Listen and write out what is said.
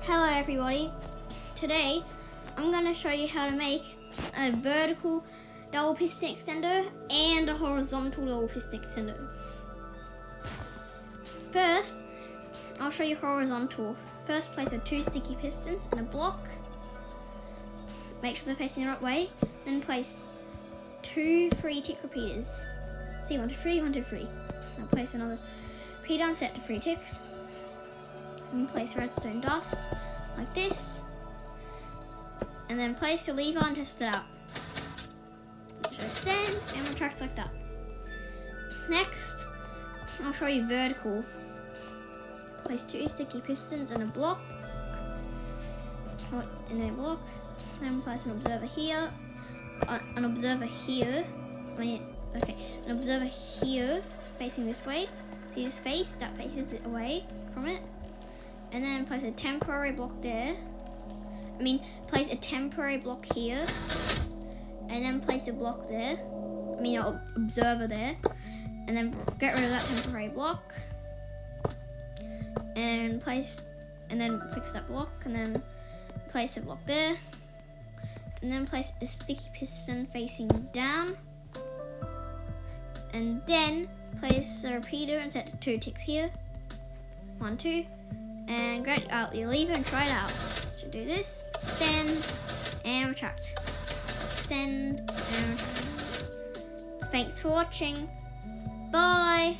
Hello everybody, today I'm going to show you how to make a vertical double piston extender and a horizontal double piston extender. First, I'll show you horizontal. First, place 2 sticky pistons in a block. Make sure they're facing the right way. Then place 2 free tick repeaters. See, 1, 2, 3, 1, 2, 3. Now place another repeater and set to 3 ticks. And place redstone dust like this, and then place your lever and test it out. It should extend and retract like that. Next, I'll show you vertical. Place 2 sticky pistons in a block, then place an observer here, an observer here facing this way. See this face? That faces it away from it. And then place a temporary block there. Place a temporary block here. And then place a block there. Observer there. And then get rid of that temporary block. And then fix that block. And then place a block there. And then place a sticky piston facing down. And then place a repeater and set to 2 ticks here. 1, 2. And get out your lever and try it out. Should do this, extend and retract. Extend and retract. Thanks for watching. Bye.